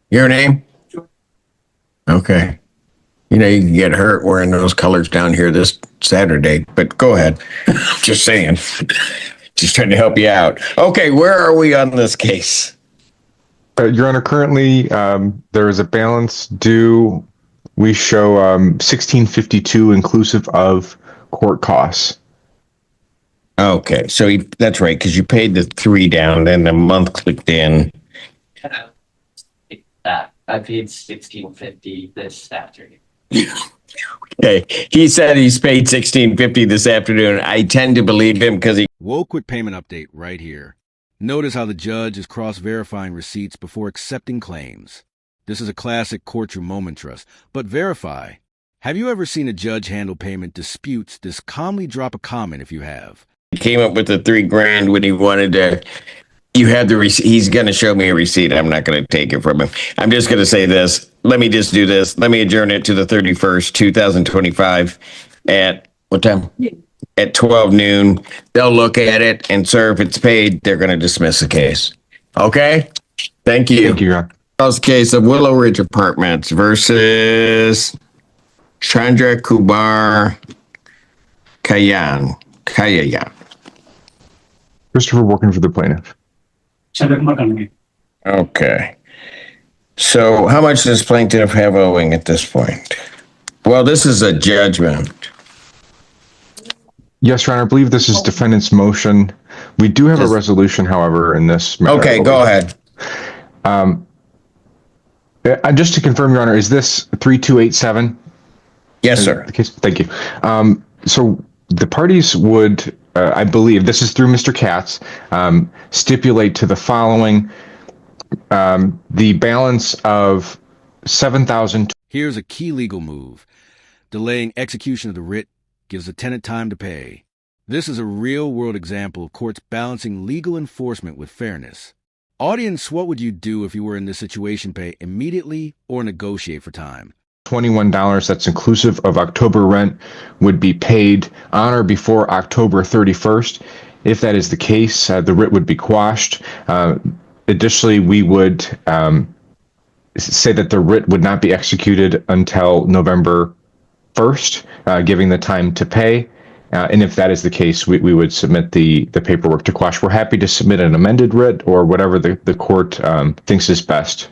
Your name? Okay. You know, you can get hurt wearing those colors down here this Saturday, but go ahead. Just saying. Just trying to help you out. Okay, where are we on this case? Your Honor, currently there is a balance due. We show 1652 inclusive of court costs. Okay, so that's right, because you paid the 3 down, then the month clicked in. That I paid 1650 this afternoon. Okay, he said he's paid 1650 this afternoon. I tend to believe him because he. Whoa, quick payment update right here. Notice how the judge is cross-verifying receipts before accepting claims. This is a classic courtroom moment trust, but verify. Have you ever seen a judge handle payment disputes this calmly? Drop a comment if you have. Came up with the 3 grand when he wanted to. You have the receipt. He's going to show me a receipt. I'm not going to take it from him. I'm just going to say this. Let me just do this. Let me adjourn it to the 31st, 2025 at what time? At 12 noon. They'll look at it, and sir, if it's paid, they're going to dismiss the case. Okay? Thank you. Thank you, Your Honor. Case of Willow Ridge Apartments versus Chandra Kubar Kayan. Christopher working for the plaintiff. Okay. So how much does plaintiff have owing at this point? Well, this is a judgment. Yes, Your Honor, I believe this is defendant's motion. We do have a resolution, however, in this matter. Okay, go ahead. Just to confirm, Your Honor, is this 3287? Yes, sir. Thank you. So the parties would, I believe, this is through Mr. Katz, stipulate to the following: the balance of 7,000. Here's a key legal move. Delaying execution of the writ gives the tenant time to pay. This is a real-world example of courts balancing legal enforcement with fairness. Audience, what would you do if you were in this situation? Pay immediately or negotiate for time? $21, that's inclusive of October rent, would be paid on or before October 31st. If that is the case, the writ would be quashed. Additionally, we would say that the writ would not be executed until November 1st, giving the time to pay. And if that is the case, we would submit the paperwork to quash. We're happy to submit an amended writ or whatever the court thinks is best.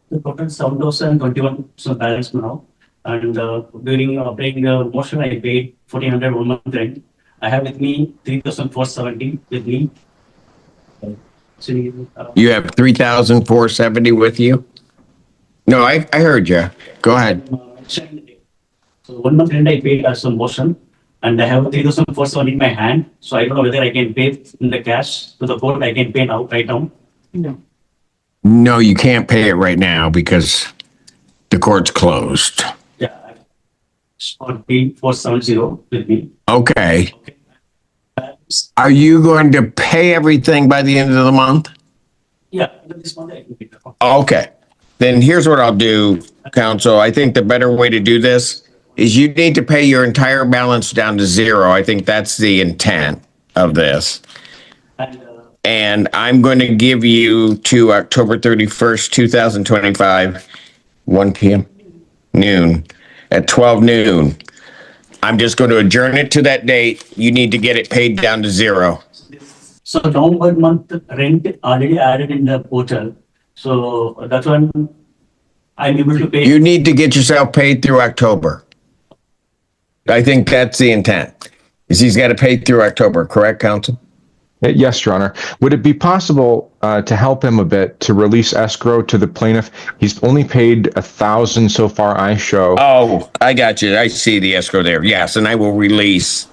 The total 7,021 balance now, and during paying the motion, I paid 1,400 1 month rent. I have with me 3,470 with me. So, You have 3,470 with you? No, I heard you. Go ahead. So 1 month rent I paid as a motion, and I have 3,470 in my hand. So I don't know whether I can pay in the cash to the court. I can pay now, right now. No. No, you can't pay it right now because the court's closed. Yeah, I paid 470 with me. Okay. Are you going to pay everything by the end of the month? Yeah, this month I can pay. Okay. Then here's what I'll do, counsel. I think the better way to do this is you need to pay your entire balance down to 0. I think that's the intent of this. And I'm going to give you to October 31st, 2025, 1 p.m. noon at 12 noon. I'm just going to adjourn it to that date. You need to get it paid down to 0. So November month rent already added in the portal. So that's when I'm able to pay. You need to get yourself paid through October. I think that's the intent. Is he's got to pay through October, correct, counsel? Yes, Your Honor. Would it be possible to help him a bit to release escrow to the plaintiff? He's only paid 1,000 so far, I show. Oh, I got you. I see the escrow there. Yes, and I will release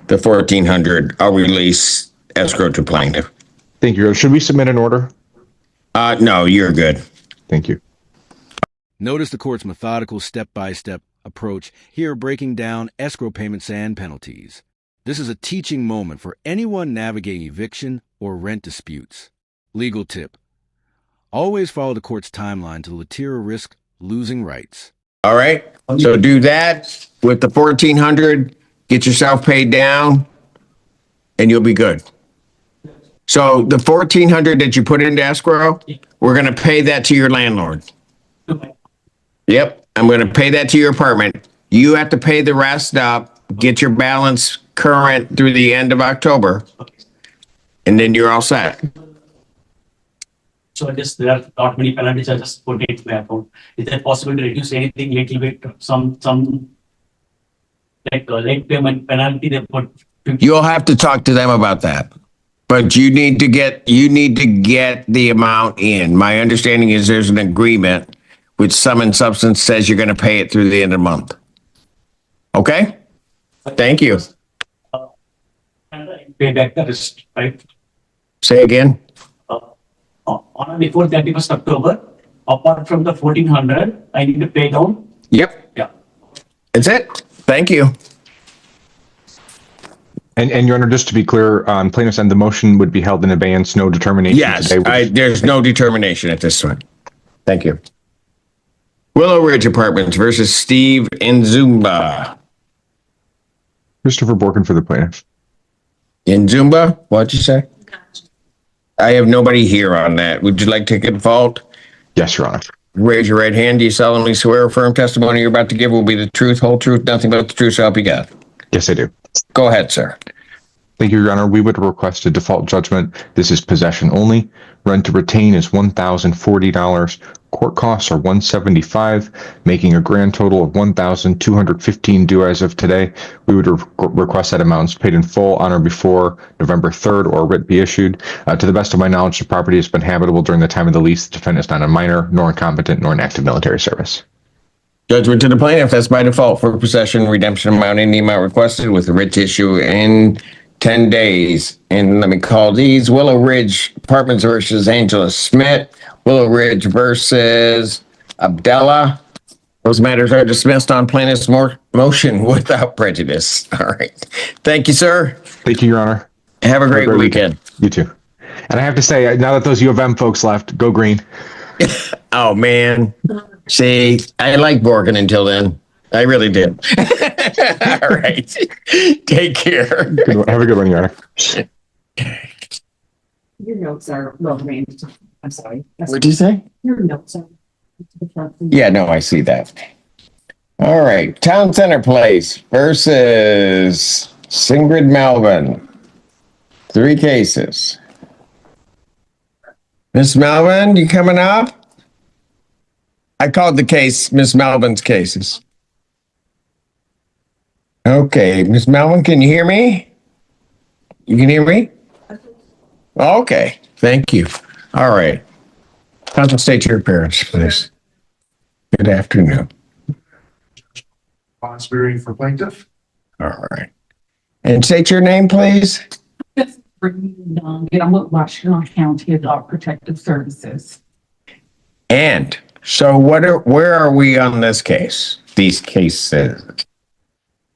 the 1,400. I'll release escrow to plaintiff. Thank you. Should we submit an order? No, you're good. Thank you. Notice the court's methodical step-by-step approach here, breaking down escrow payments and penalties. This is a teaching moment for anyone navigating eviction or rent disputes. Legal tip: always follow the court's timeline to deter risk losing rights. All right. So do that with the 1,400. Get yourself paid down, and you'll be good. So the 1,400 that you put into escrow, we're going to pay that to your landlord. Yep, I'm going to pay that to your apartment. You have to pay the rest up, get your balance current through the end of October, and then you're all set. So just there are not many penalties. I just put it in my account. Is it possible to reduce anything little bit? Some like late payment penalty they put. You'll have to talk to them about that. But you need to get the amount in. My understanding is there's an agreement which Sum and Substance says you're going to pay it through the end of the month. Okay? Thank you. And I pay back the rest, right? Say again? On before 31st October, apart from the 1400, I need to pay down. Yep. Yeah. That's it. Thank you. And Your Honor, just to be clear, on plaintiff's end, the motion would be held in abeyance, no determination Yes, today. there's no determination at this time. Thank you. Willow Ridge Apartments versus Steve Nzumba. Christopher Borkin for the plaintiff. Nzumba, what'd you say? I have nobody here on that. Would you like to take a default? Yes, Your Honor. Raise your right hand. Do you solemnly swear or affirm testimony you're about to give will be the truth, whole truth, nothing but the truth, so help you God? Yes, I do. Go ahead, sir. Thank you, Your Honor. We would request a default judgment. This is possession only. Rent to retain is $1,040. Court costs are $175, making a grand total of $1,215 due as of today. We would request that amounts paid in full on or before November 3rd or a writ be issued. To the best of my knowledge, the property has been habitable during the time of the lease. The defendant is not a minor, nor incompetent, nor in active military service. Judgment to the plaintiff. That's by default for possession, redemption amount in the amount requested with the writ issue in 10 days. And let me call these Willow Ridge Apartments versus Angela Smith. Willow Ridge versus Abdallah. Those matters are dismissed on plaintiff's motion without prejudice. All right. Thank you, sir. Thank you, Your Honor. Have a great weekend. You too. And I have to say, now that those U of M folks left, go green. Oh, man. See, I liked Borgen until then. I really did. All right. Take care. Have a good one, Your Honor. Your notes are well arranged. I'm sorry. What'd you say? Your notes are. Yeah, no, I see that. All right. Town Center Place versus Singrid Melvin. 3 cases. Miss Melvin, you coming up? I called the case Miss Melvin's cases. Okay, Miss Melvin, can you hear me? You can hear me? Okay, thank you. All right. Counsel, state your appearance, please. Good afternoon. Swearing for plaintiff. All right. And state your name, please. Just bring down, I'm with Washington County Dog Protective Services. And so where are we on this case? These cases?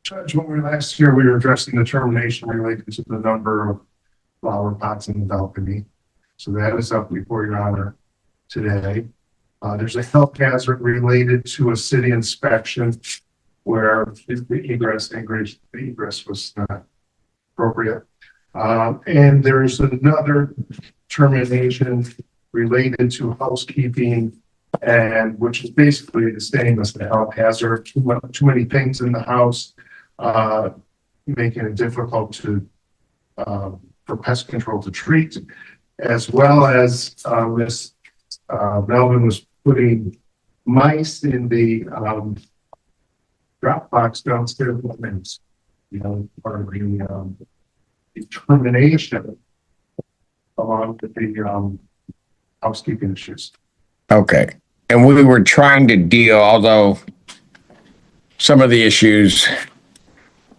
Judge, when we were last year, we were addressing the termination related to the number of flower pots in the balcony. So that is up before Your Honor today. There's a health hazard related to a city inspection where the egress was not appropriate. And there's another termination related to housekeeping, and which is basically the same as the health hazard. Too many things in the house, making it difficult to for pest control to treat, as well as Miss Melvin was putting mice in the drop box downstairs. Part of the determination along with the housekeeping issues. Okay. And we were trying to deal, although some of the issues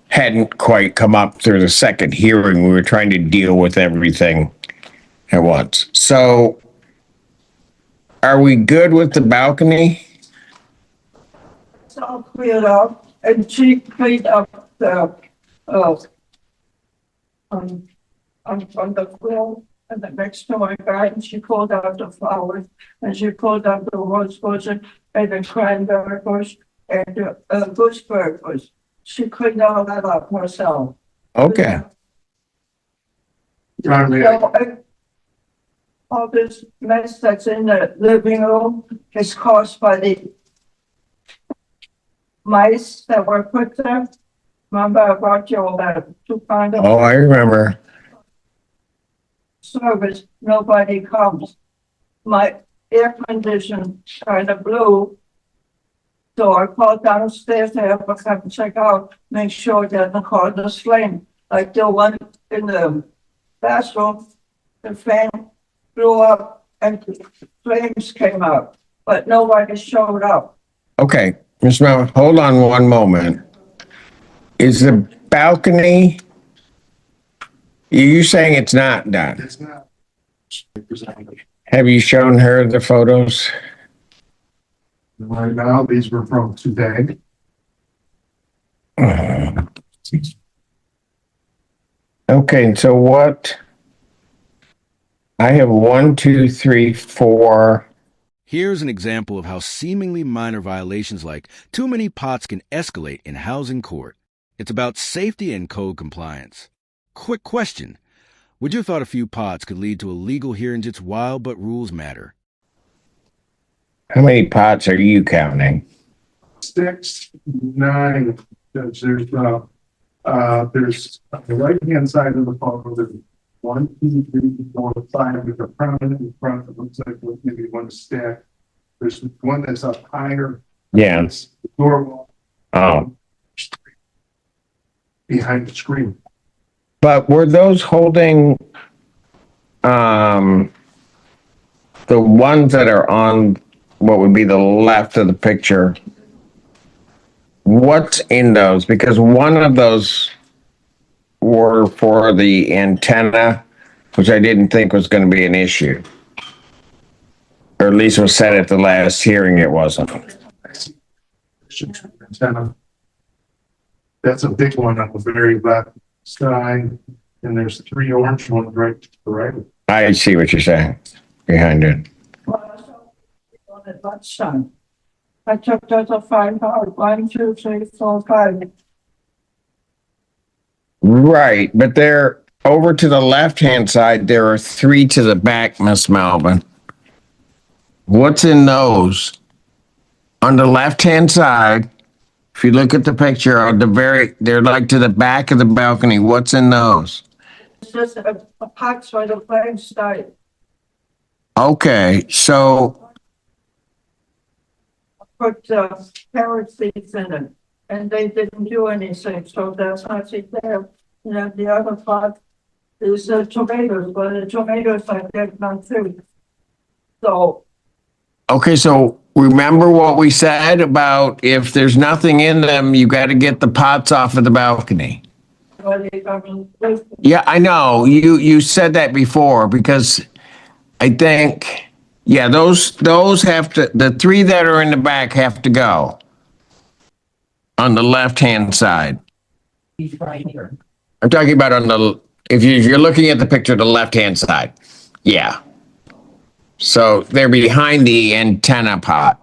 hadn't quite come up through the second hearing, we were trying to deal with everything at once. So are we good with the balcony? It's all cleared up, and she cleaned up the, on the grill and the next to my garden. She pulled out the flowers, and she pulled out the rose bush and the cranberry bush and the gooseberry bush. She cleaned all that up herself. Okay. Your Honor, may I- all this mess that's in the living room is caused by the mice that were put there. Remember I brought you all that 2 pound Oh, I remember. service, nobody comes. My air condition kind of blew. So I called downstairs to have a come check out, make sure that the car is flame. Like the one in the bathroom, the fan blew up and flames came out, but nobody showed up. Okay, Ms. Mel, hold on one moment. Is the balcony, you saying it's not done? It's not. Have you shown her the photos? Right now, these were from today. Okay, so what? I have 1, 2, 3, 4. Here's an example of how seemingly minor violations like too many pots can escalate in housing court. It's about safety and code compliance. Quick question. Would you have thought a few pots could lead to a legal hearing just while but rules matter? How many pots are you counting? 6, 9, there's on the right-hand side of the photo, there's 1, 2, 3, 4, 5, with a prominent in front, it looks like maybe one stack. There's one that's up higher. Yeah. It's the door wall. Oh. Behind the screen. But were those holding, the ones that are on what would be the left of the picture? What's in those? Because one of those were for the antenna, which I didn't think was going to be an issue. Or at least was said at the last hearing it wasn't. Antenna. That's a big one on the very left side, and there's 3 orange ones right to the right. I see what you're saying behind it. On at lunchtime. I took those a 5 out, 1, 2, 3, 4, 5. Right, but they're over to the left-hand side. There are 3 to the back, Miss Melvin. What's in those? On the left-hand side, if you look at the picture, on they're like to the back of the balcony. What's in those? It's just a pots where the flames started. Okay, so, Put carrot seeds in it, and they didn't do anything, so that's not it there. And then the other part is tomatoes, but the tomatoes I did not too. So okay, so remember what we said about if there's nothing in them, you got to get the pots off of the balcony. Yeah, I know. You said that before because I think, yeah, those have to, the 3 that are in the back have to go on the left-hand side. He's right here. I'm talking about on the, if you're looking at the picture, the left-hand side. Yeah. So they're behind the antenna pot.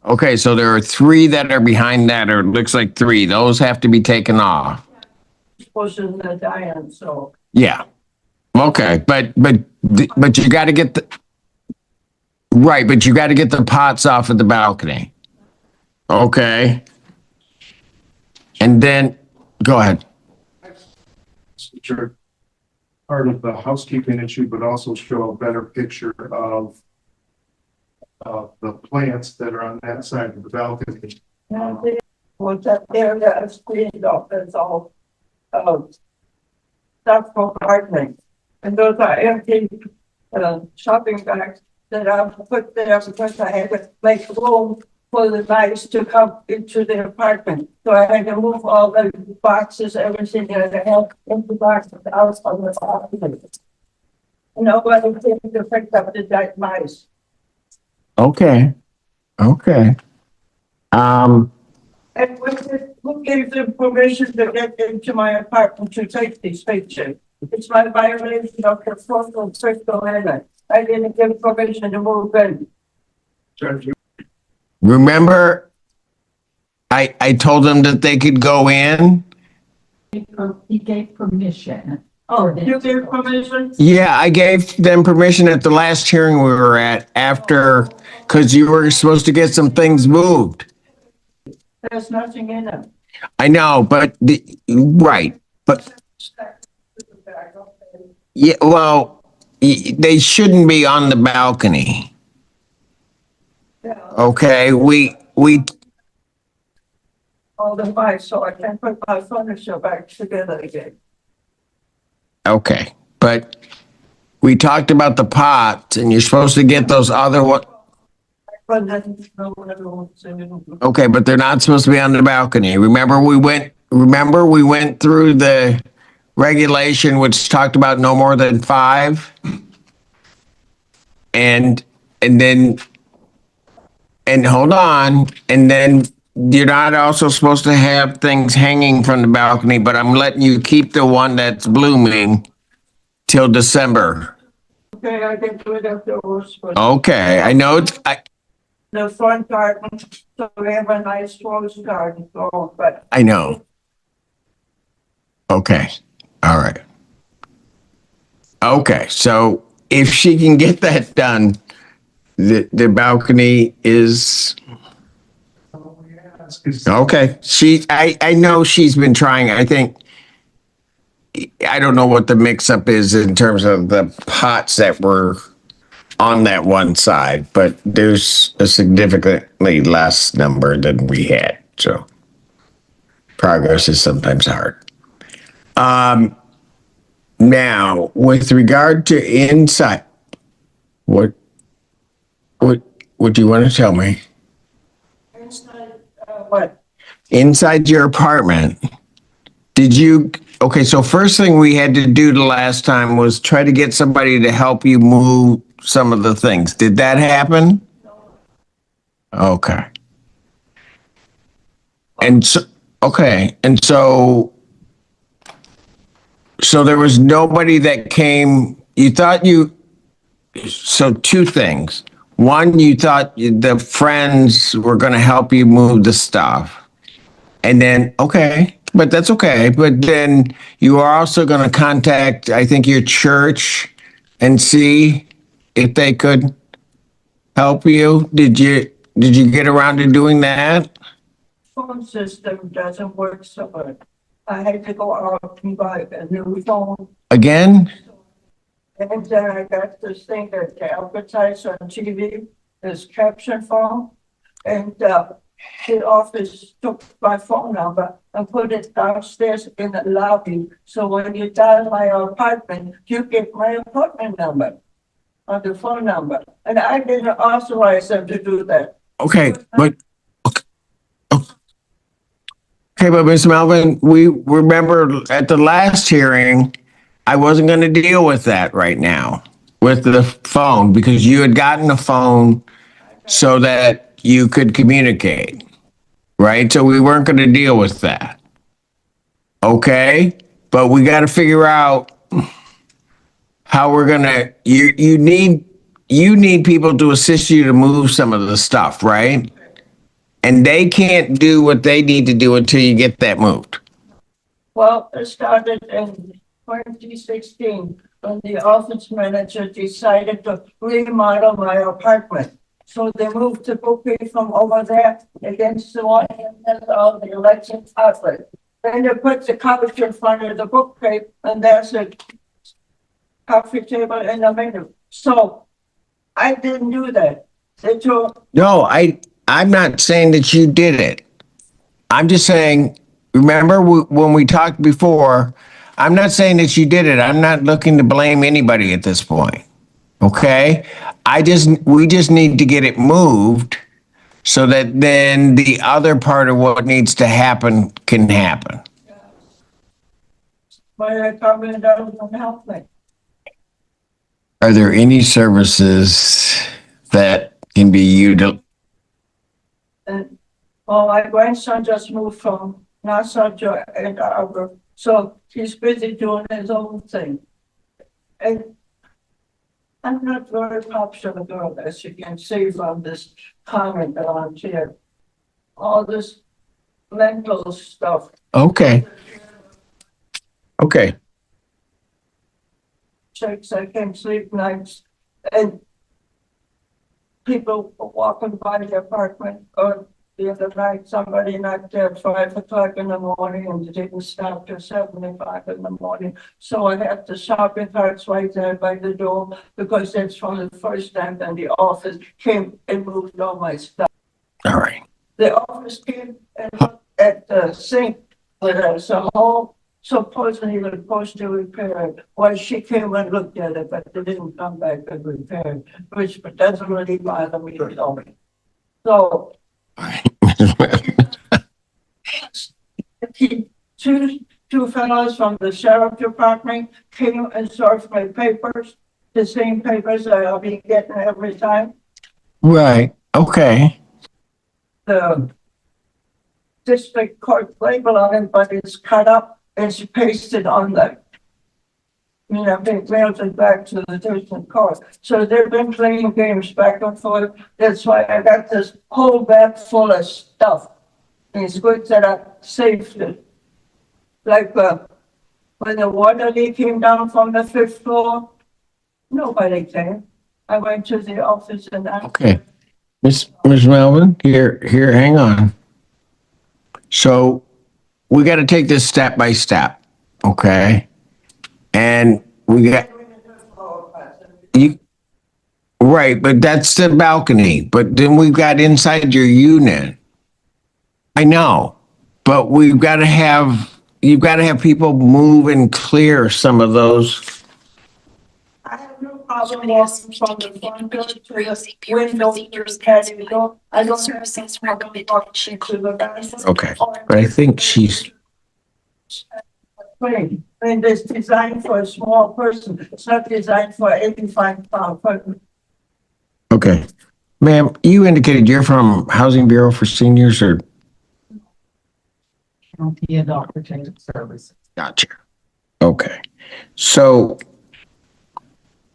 Okay, so there are 3 that are behind that, or it looks like 3. Those have to be taken off. pushing the diane, so. Yeah. Okay, but you got to get the, right, but you got to get the pots off of the balcony. Okay. And then, go ahead. Which are part of the housekeeping issue, but also show a better picture of the plants that are on that side of the balcony. Was that area is cleaned up, it's all, stuff for gardening. And those are empty, shopping bags that I put there because I had to make room for the mice to come into the apartment. So I had to move all the boxes, everything that I had into the boxes out on the apartment. Nobody came to pick up the dead mice. Okay. Okay. And who gave them permission to get into my apartment to take these pictures? It's my violation of the fourth and fifth amendment. I didn't give permission to move in. Judge, Remember, I told them that they could go in. He gave permission. Oh, you gave permission? Yeah, I gave them permission at the last hearing we were at after, because you were supposed to get some things moved. There's nothing in it. I know, but right, but yeah, well, they shouldn't be on the balcony. Yeah, Okay, all the mice, so I can put my furniture back together again. okay, but we talked about the pots and you're supposed to get those other one. But then, no one ever wants to. Okay, but they're not supposed to be on the balcony. Remember we went through the regulation which talked about no more than 5? And then and hold on, and then you're not also supposed to have things hanging from the balcony, but I'm letting you keep the one that's blooming till December. Okay, I can do it afterwards, but Okay, I know the front garden, so we have a nice rose garden, so, but I know. Okay, all right. Okay, so if she can get that done, the balcony is okay. I know she's been trying. I think I don't know what the mix up is in terms of the pots that were on that one side, but there's a significantly less number than we had. So progress is sometimes hard. Now with regard to inside, what do you want to tell me? what? Inside your apartment, did you, okay, so first thing we had to do the last time was try to get somebody to help you move some of the things. Did that happen? Okay. And so, okay, and so there was nobody that came, so 2 things. One, you thought the friends were going to help you move the stuff. And then, okay, but that's okay. But then you are also going to contact, I think, your church and see if they could help you. Did you get around to doing that? Phone system doesn't work so good. I had to go out and buy a new phone. Again? And then I got this thing that they advertise on TV, this caption phone. And the office took my phone number and put it downstairs in the lobby. So when you dial my apartment, you get my apartment number on the phone number. And I didn't authorize them to do that. Okay, but okay, but Ms. Melvin, we remember at the last hearing, I wasn't going to deal with that right now with the phone because you had gotten a phone so that you could communicate, right? So we weren't going to deal with that. Okay, but we got to figure out how we're going to, you need people to assist you to move some of the stuff, right? And they can't do what they need to do until you get that moved. Well, it started in 2016 when the office manager decided to remodel my apartment. So they moved the bookcase from over there against the wall and that's all the election outlet. Then they put the couch in front of the bookcase and there's a coffee table in the middle. So I didn't do that. They told No, I'm not saying that you did it. I'm just saying, remember when we talked before, I'm not saying that you did it. I'm not looking to blame anybody at this point. Okay? We just need to get it moved so that then the other part of what needs to happen can happen. my apartment doesn't help me. Are there any services that can be utilized? And well, my grandson just moved from Nassau to Ann Arbor, so he's busy doing his own thing. And I'm not very popular girl, as you can see from this comment on here. All this mental stuff. Okay. Okay. 6, I can't sleep nights. And people were walking by the apartment, or the other night, somebody knocked there at 5 o'clock in the morning and didn't stop till 7:05 in the morning. So I had the shopping carts right there by the door, because that's from the first time that the office came and moved all my stuff. All right. The office came and looked at the sink, where there's a hole supposedly was supposed to repair it. Well, she came and looked at it, but they didn't come back and repair it, which doesn't really bother me at all. So All right. two fellows from the sheriff department came and searched my papers, the same papers that I'll be getting every time. Right. Okay. The district court label on it, but it's cut up, it's pasted on the, they mailed it back to the district court. So they've been playing games back and forth. That's why I got this whole bag full of stuff. And it's good that I saved it. Like when the water leak came down from the 5th floor, nobody came. I went to the office and asked. Okay. Miss Melvin, here, hang on. So we got to take this step by step, okay? And we got you, right? But that's the balcony. But then we've got inside your unit. I know, but you've got to have people move and clear some of those. I have no problem walking from the front door to the window to the patio door. I don't have Services to walk recommendation. to the bathroom. Okay, but I think she's Plain. And it's designed for a small person. It's not designed for 85-pound person. okay. Ma'am, you indicated you're from Housing Bureau for Seniors, or County Adult Protective Services. gotcha. Okay, so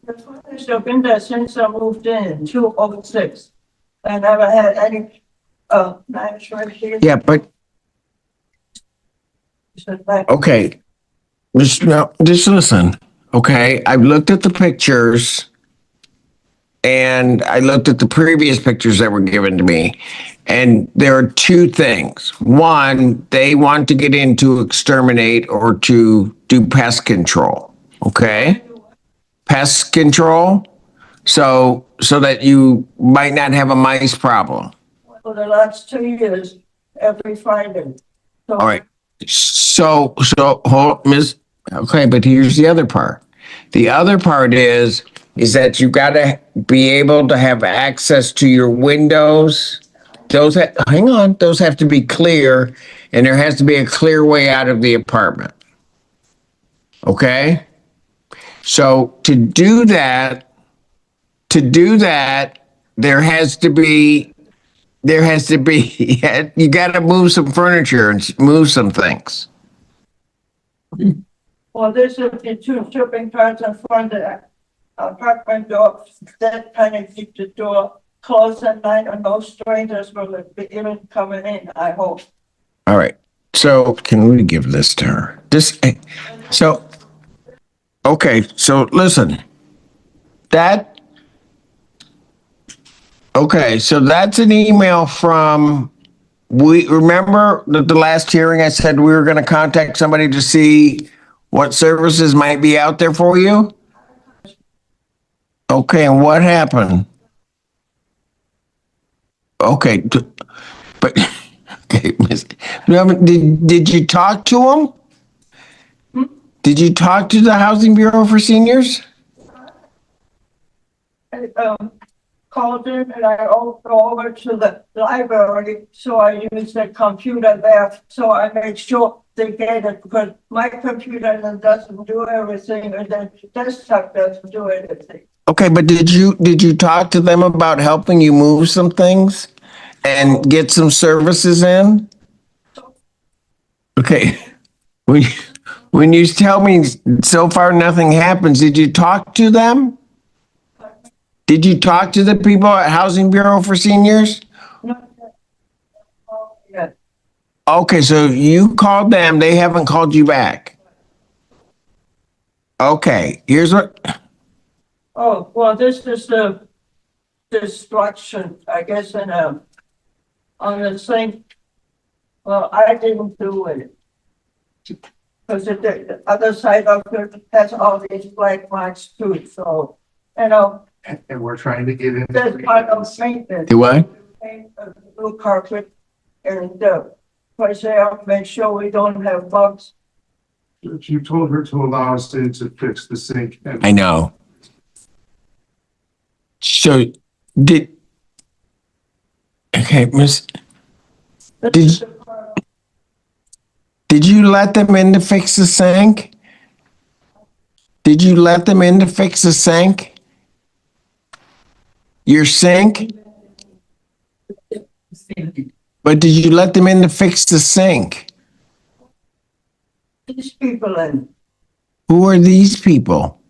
I've been there since I moved in 2006. I never had any, management here. yeah, but okay, just listen. Okay, I've looked at the pictures, and I looked at the previous pictures that were given to me, and there are two things. One, they want to get in to exterminate or to do pest control. Okay, pest control, so that you might not have a mice problem. For the last 2 years, every Friday. So All right. So hold, Ms. Okay, but here's the other part. The other part is that you got to be able to have access to your windows. Hang on, those have to be clear, and there has to be a clear way out of the apartment. Okay? So to do that, there has to be, you got to move some furniture and move some things. Well, there's the two shipping carts in front of the apartment door. That kind of keep the door closed at night, and no strangers will be even coming in, I hope. All right. So can we give this to her? Okay. So listen, so that's an email from, we remember that the last hearing I said we were going to contact somebody to see what services might be out there for you? Okay, and what happened? Okay, but okay, did you talk to them? Did you talk to the Housing Bureau for Seniors? I called in and I go over to the library, so I use the computer there, so I make sure they get it, because my computer doesn't do everything, and the desktop doesn't do anything. Okay, but did you talk to them about helping you move some things and get some services in? Okay, when you tell me so far nothing happens, did you talk to them? Did you talk to the people at Housing Bureau for Seniors? Not yet. Oh, yeah. Okay, so you called them, they haven't called you back. Okay, here's what, Oh, well, this is the destruction, I guess, on the same, well, I didn't do it. Because the other side of it has all these black marks too, so, And we're trying to get in. that's part of maintenance. do what? Paint a blue carpet and, first make sure we don't have bugs. You told her to allow us to fix the sink. I know. So, did, okay, Miss, This is did you let them in to fix the sink? Did you let them in to fix the sink? Your sink? But did you let them in to fix the sink? these people in Who are these people?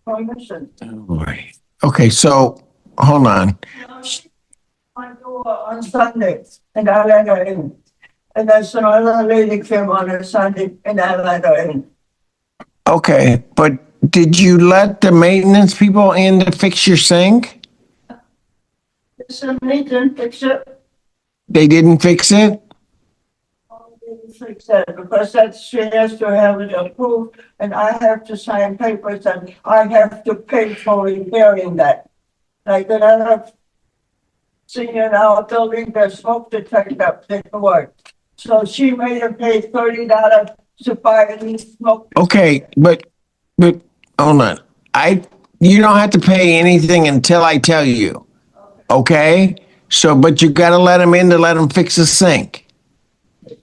permission. Oh, boy. Okay, so hold on. I go on Sunday and I let her in. And then some other lady came on a Sunday and I let her in. Okay, but did you let the maintenance people in to fix your sink? It's a meeting, fix it. They didn't fix it? Fix that because that's, she has to have it approved and I have to sign papers and I have to pay for repairing that. Like another senior in our building, their smoke detector didn't work. So she made her pay $30 to buy a new smoke. Okay, but hold on. You don't have to pay anything until I tell you. Okay? So, but you gotta let them in to let them fix the sink.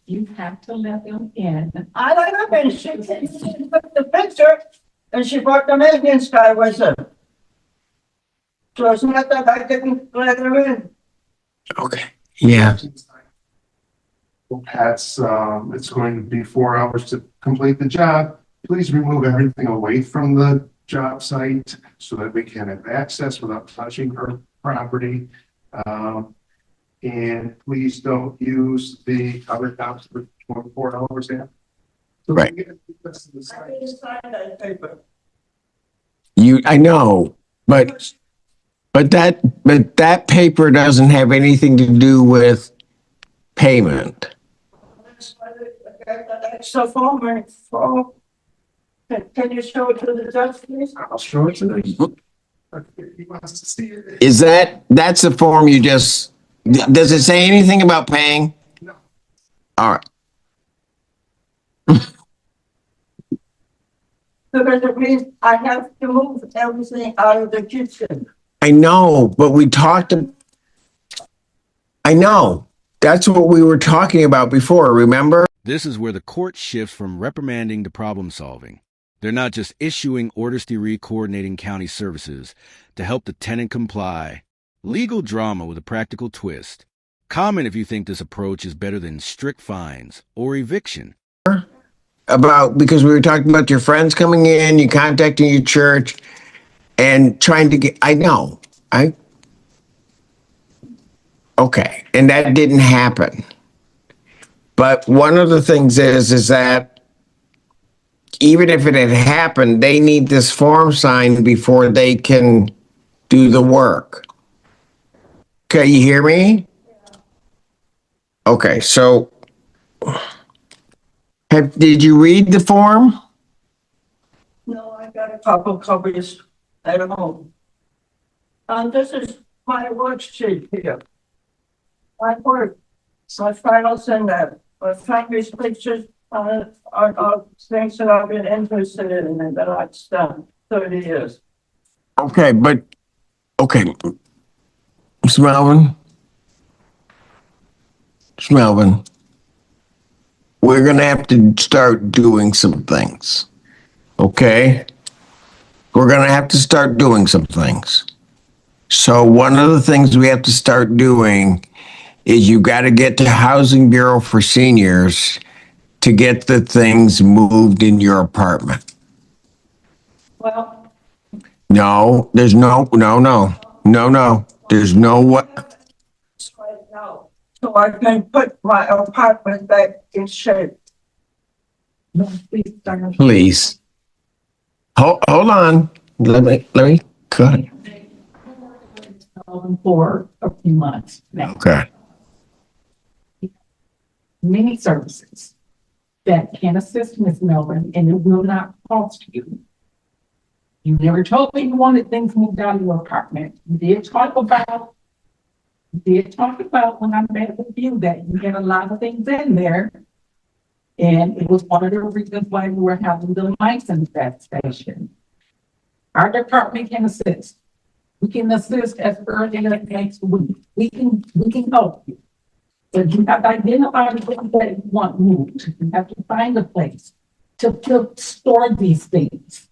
You have to let them in. I let her in, she took the picture and she brought the maintenance guy with her. So it's not that I didn't let her in. Okay. Yeah. That's, it's going to be 4 hours to complete the job. Please remove everything away from the job site so that we can have access without touching her property. And please don't use the other house for 24 hours after. So Right. we get the rest of the I site. didn't sign that paper. I know, but that paper doesn't have anything to do with payment. That's the form and form. Can you show it to the judge, please? I'll show it to you. He wants to see it. Is that's the form you just, does it say anything about paying? No. All right. Because it means I have to move everything out of the kitchen. I know, but I know. That's what we were talking about before, remember? This is where the court shifts from reprimanding to problem solving. They're not just issuing orders to re-coordinating county services to help the tenant comply. Legal drama with a practical twist. Comment if you think this approach is better than strict fines or eviction. Because we were talking about your friends coming in, you contacting your church and trying to get, I know. Okay. And that didn't happen. But one of the things is that even if it had happened, they need this form signed before they can do the work. Okay, you hear me? Okay, so did you read the form? No, I got a couple copies at home. This is my worksheet here. My work, my files and that, my family's pictures are things that I've been interested in and that I've done 30 years. Okay, okay. Mr. Melvin. Mr. Melvin. We're going to have to start doing some things. Okay? We're going to have to start doing some things. So one of the things we have to start doing is you got to get to Housing Bureau for Seniors to get the things moved in your apartment. Well, No, there's no. There's no what. right now, so I can put my apartment back in shape. Please. hold on. Let me cut it. For a few months now. Okay. Many services that can assist Ms. Melvin, and it will not cost you. You never told me you wanted things moved out of your apartment. You did talk about when I met with you that you had a lot of things in there. And it was one of the reasons why we were having the mice infestation. Our department can assist. We can assist as early as next week. We can help you. But you have to identify the things that you want moved. You have to find a place to store these things.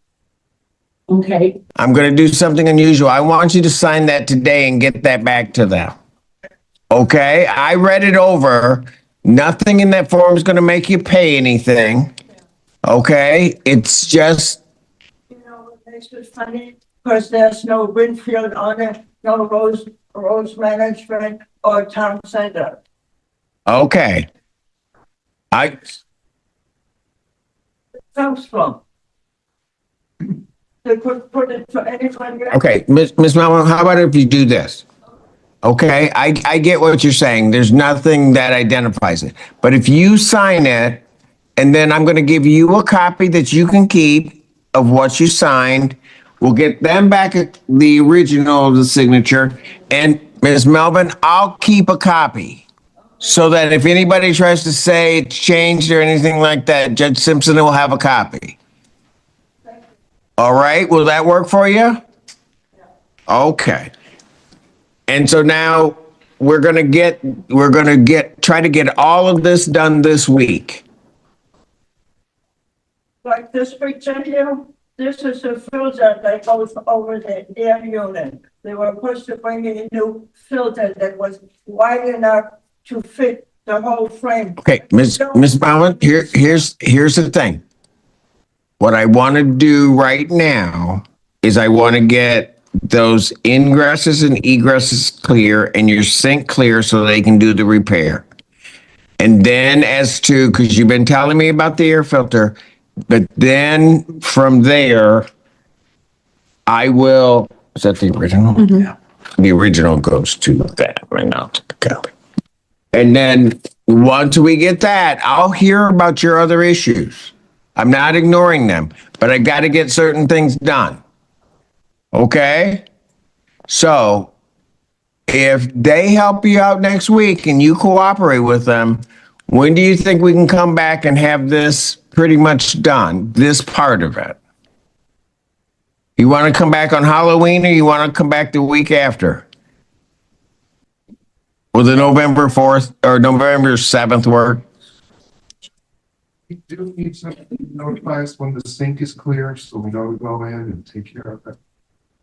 Okay? I'm going to do something unusual. I want you to sign that today and get that back to them. Okay? I read it over. Nothing in that form is going to make you pay anything. Okay? It's just, You know what makes it funny? Because there's no Winfield on it, no Rose Management or Town Center. okay. Comes from. They could put it to anybody. Okay, Miss Melvin, how about if you do this? Okay, I get what you're saying. There's nothing that identifies it. But if you sign it, and then I'm going to give you a copy that you can keep of what you signed. We'll get them back the original of the signature. And Ms. Melvin, I'll keep a copy so that if anybody tries to say it's changed or anything like that, Judge Simpson will have a copy. All right, will that work for you? Okay. And so now we're gonna try to get all of this done this week. Like this picture here, this is a filter that goes over the air unit. They were supposed to bring in a new filter that was wide enough to fit the whole frame. Okay, Miss Melvin, here's the thing. What I want to do right now is I want to get those ingresses and egresses clear and your sink clear so they can do the repair. And then as to, because you've been telling me about the air filter, but then from there, I will, is that the original? Yeah. The original goes to that right now, to the copy. And then once we get that, I'll hear about your other issues. I'm not ignoring them, but I got to get certain things done. Okay? So if they help you out next week and you cooperate with them, when do you think we can come back and have this pretty much done, this part of it? You want to come back on Halloween or you want to come back the week after? Will the November 4th or November 7th work? We do need something to notify us when the sink is clear, so we know to go in and take care of it.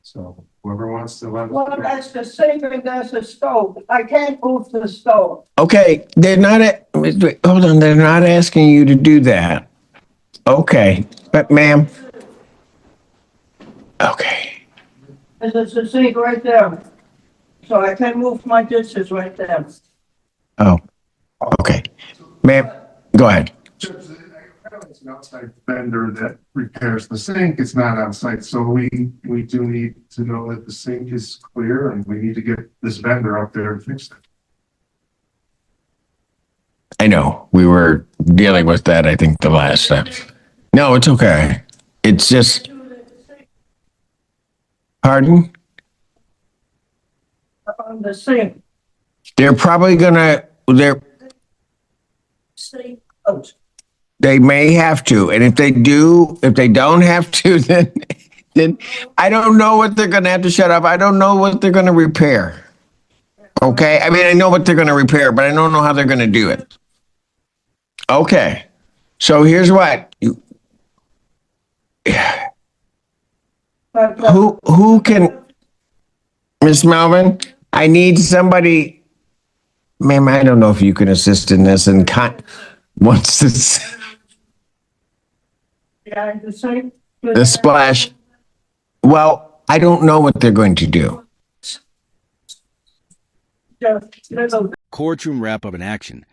So whoever wants to let us. Well, that's the sink and that's the stove. I can't move the stove. Okay, hold on, they're not asking you to do that. Okay, but ma'am. Okay, There's a sink right there. So I can move my dishes right there. oh, okay. Ma'am, go ahead. It's an outside vendor that repairs the sink. It's not on site, so we do need to know that the sink is clear and we need to get this vendor up there to fix it. I know, we were dealing with that, I think, the last time. No, it's okay. It's just, pardon? On the sink. They're probably gonna, Sink out. they may have to, and if they don't have to, then I don't know what they're gonna have to shut off. I don't know what they're gonna repair. Okay, I mean, I know what they're gonna repair, but I don't know how they're gonna do it. Okay, so here's what. Who can, Miss Melvin, I need somebody, ma'am, I don't know if you can assist in this and once this, Yeah, the sink. the splash, well, I don't know what they're going to do. Courtroom wrap up in action.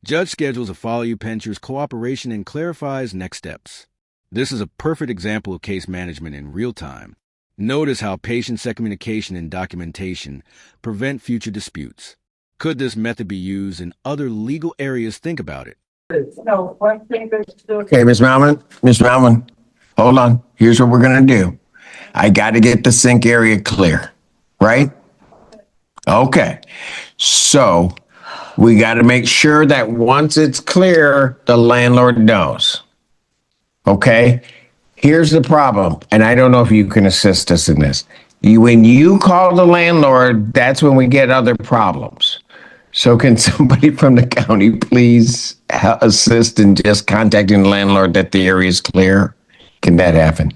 Judge schedules a follow you Pencher's cooperation and clarifies next steps. This is a perfect example of case management in real time. Notice how patient-centered communication and documentation prevent future disputes. Could this method be used in other legal areas? Think about it. No, one thing is to. Okay, Miss Malman, hold on. Here's what we're gonna do. I gotta get the sink area clear, right? Okay, so we gotta make sure that once it's clear, the landlord knows. Okay? Here's the problem, and I don't know if you can assist us in this. When you call the landlord, that's when we get other problems. So can somebody from the county please assist in just contacting the landlord that the area is clear? Can that happen?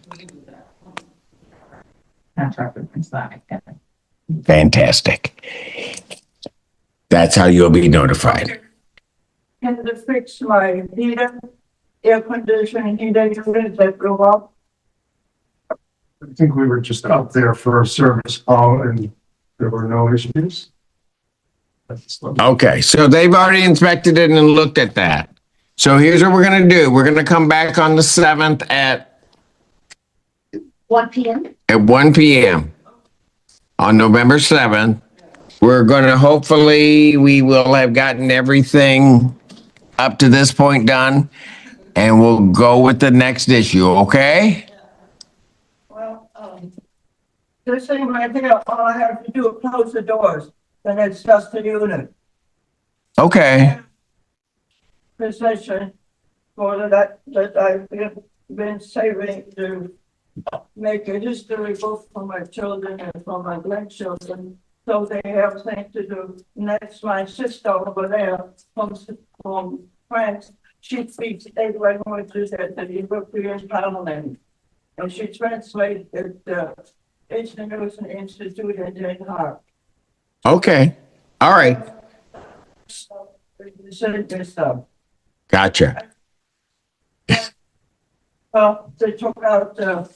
Fantastic. That's how you'll be notified. Can they fix my heater, air conditioning heater unit that blew up? I think we were just out there for a service call and there were no issues. Okay, so they've already inspected it and looked at that. So here's what we're gonna do. We're gonna come back on the 7th at 1 p.m. 1 p.m. on November 7th. We're gonna, hopefully, we will have gotten everything up to this point done, and we'll go with the next issue, okay? Well, this thing right here, all I have to do is close the doors, and it's just a unit. Okay, Position for that I've been saving to make a history book for my children and for my grandchildren, so they have things to do. And that's my sister over there from France. She speaks 8 languages at the European Parliament, and she translated the International Institute in Den Haag. okay, all right, Send this stuff. gotcha. They took out the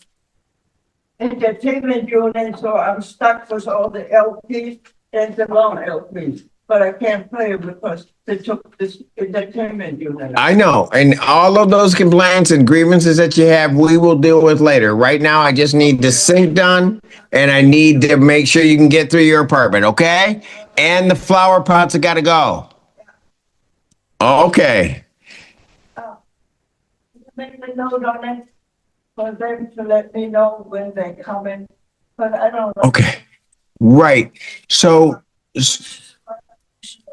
entertainment unit, so I'm stuck with all the LPs and the long LPs. But I can't play it because they took this entertainment unit out. I know, and all of those complaints and grievances that you have, we will deal with later. Right now, I just need the sink done, and I need to make sure you can get through your apartment, okay? And the flower pots have gotta go. Okay, Make a note on it for them to let me know when they come in, but I don't know. okay, right, so,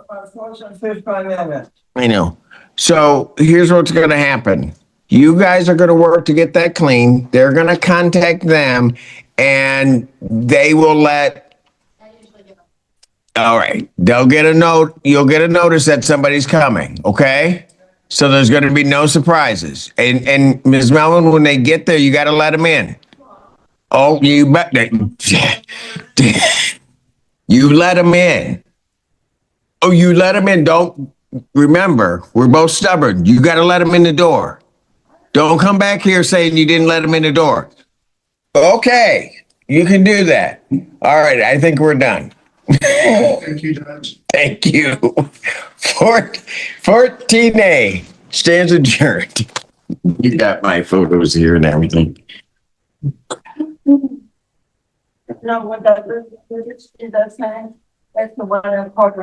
About 4th and 5th by minute. I know. So here's what's gonna happen. You guys are gonna work to get that clean. They're gonna contact them and they will let. All right, they'll get a note, you'll get a notice that somebody's coming, okay? So there's gonna be no surprises. And Ms. Mellon, when they get there, you gotta let them in. Oh, you bet. You let them in. Oh, you let them in. Don't remember, we're both stubborn. You got to let them in the door. Don't come back here saying you didn't let them in the door. Okay, you can do that. All right, I think we're done. Thank you, Judge. Thank you. 14A stands adjourned. You got my photos here and everything. No, what that is that saying? That's the one I called